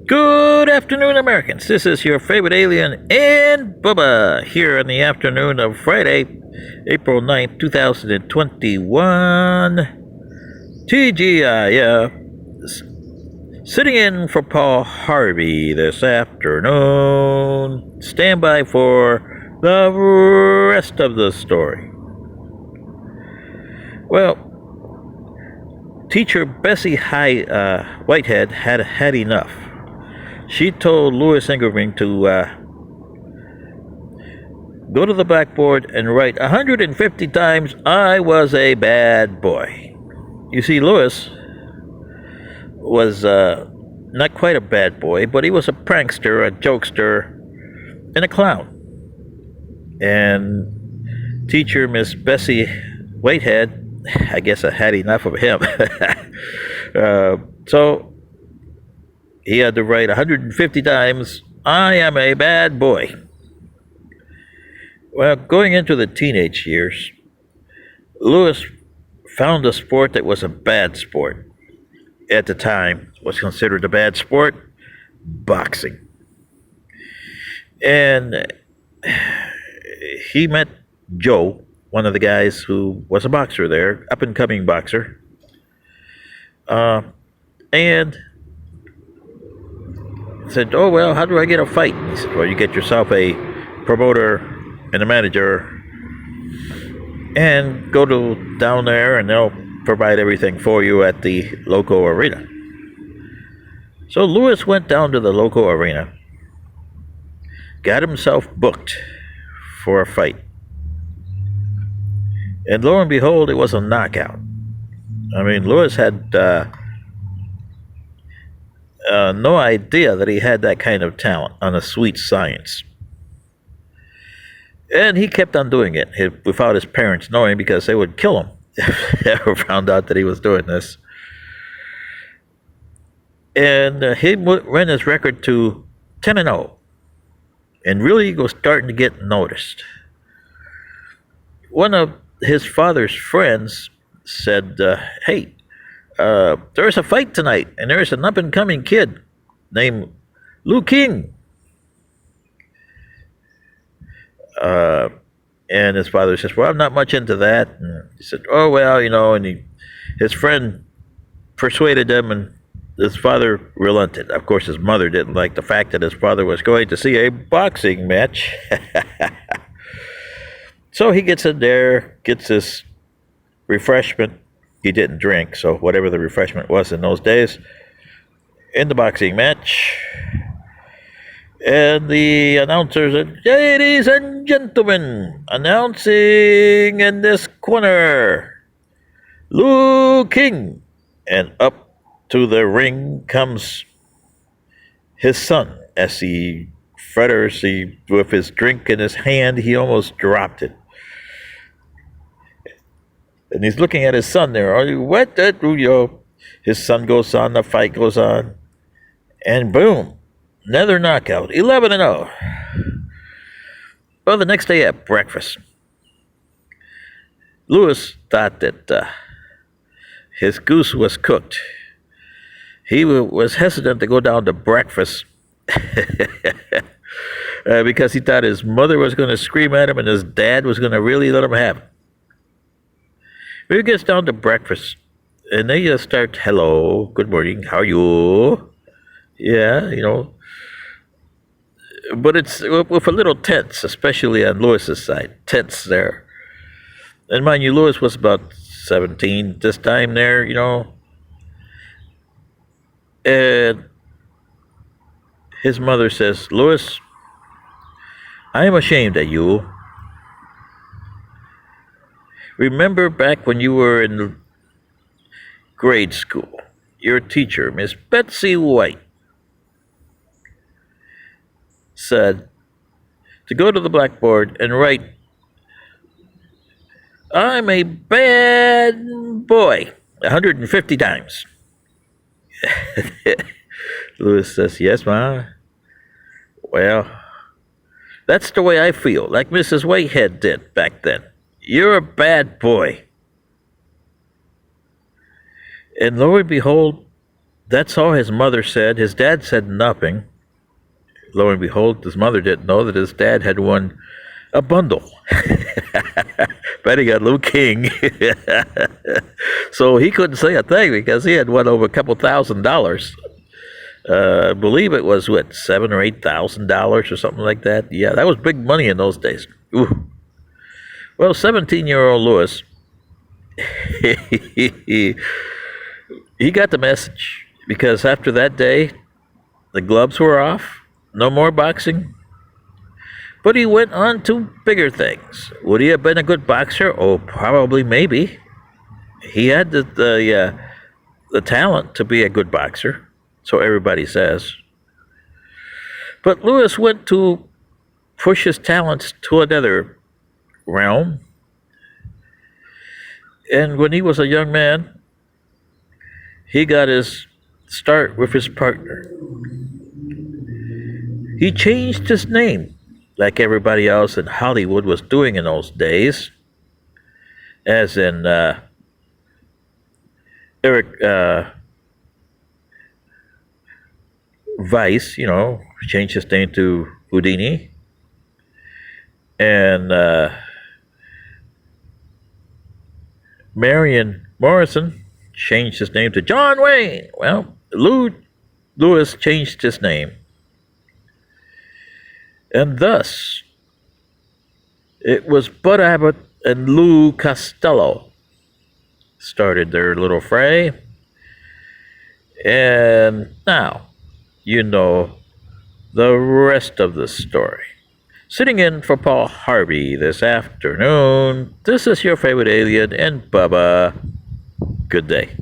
Good afternoon, Americans. This is your favorite alien and Bubba here in the afternoon of Friday, April 9th, 2021. TGI, sitting in for Paul Harvey this afternoon. Stand by for the rest of the story. Well, teacher Bessie Whitehead had had enough. She told Louis Ingram to go to the blackboard and write 150 times, "I was a bad boy." You see, Louis was not quite a bad boy, but he was a prankster, a jokester, and a clown. And teacher Miss Bessie Whitehead, I guess I had enough of him. So he had to write 150 times, "I am a bad boy." Well, going into the teenage years, Lewis found a sport that was a bad sport. At the time, was considered a bad sport, boxing. And he met Joe, one of the guys who was a boxer there, up-and-coming boxer. And said, "Oh, well, how do I get a fight?" He said, "Well, you get yourself a promoter and a manager and go to down there and they'll provide everything for you at the local arena." So Lewis went down to the local arena, got himself booked for a fight. And lo and behold, it was a knockout. I mean, Lewis had no idea that he had that kind of talent on a sweet science. And he kept on doing it without his parents knowing, because they would kill him if they ever found out that he was doing this. And he ran his record to 10-0, and really was starting to get noticed. One of his father's friends said, "Hey, there's a fight tonight, and there's an up-and-coming kid named Lou King." And his father says, "Well, I'm not much into that." And he said, "Oh, well, and his friend persuaded him, and his father relented. Of course, his mother didn't like the fact that his father was going to see a boxing match. So he gets in there, gets his refreshment. He didn't drink, so whatever the refreshment was in those days, in the boxing match. And the announcer said, "Ladies and gentlemen, announcing in this corner, Lou King." And up to the ring comes his son. As he fritters, with his drink in his hand, he almost dropped it. And he's looking at his son there. What? His son goes on, the fight goes on. And boom, another knockout, 11-0. Well, the next day at breakfast, Lewis thought that his goose was cooked. He was hesitant to go down to breakfast because he thought his mother was going to scream at him and his dad was going to really let him have it. He gets down to breakfast, and they just start, "Hello, good morning, how are you?" Yeah, But it's with a little tense, especially on Lewis's side. Tense there. And mind you, Lewis was about 17 this time there, And his mother says, "Lewis, I am ashamed of you. Remember back when you were in grade school, your teacher, Miss Betsy White, said to go to the blackboard and write, 'I'm a bad boy,' 150 times. Lewis says, "Yes, Ma. Well, that's the way I feel, like Mrs. Whitehead did back then. You're a bad boy." And lo and behold, That's all his mother said. His dad said nothing. Lo and behold, his mother didn't know that his dad had won a bundle. Betting on Lou King. So he couldn't say a thing because he had won over a couple $1,000s. I believe it was what, $7,000 or $8,000 or something like that. Yeah, that was big money in those days. Ooh. Well, 17-year-old Lewis, he got the message because after that day, the gloves were off. No more boxing. But he went on to bigger things. Would he have been a good boxer? Oh, probably, maybe. He had the talent to be a good boxer, so everybody says. But Lewis went to push his talents to another realm. And when he was a young man, he got his start with his partner. He changed his name, like everybody else in Hollywood was doing in those days, as in Eric Weiss, changed his name to Houdini, and Marion Morrison changed his name to John Wayne. Well, Lewis changed his name. And thus, it was Bud Abbott and Lou Costello started their little fray. And now, you know the rest of the story. Sitting in for Paul Harvey this afternoon, this is your favorite alien and Bubba. Good day.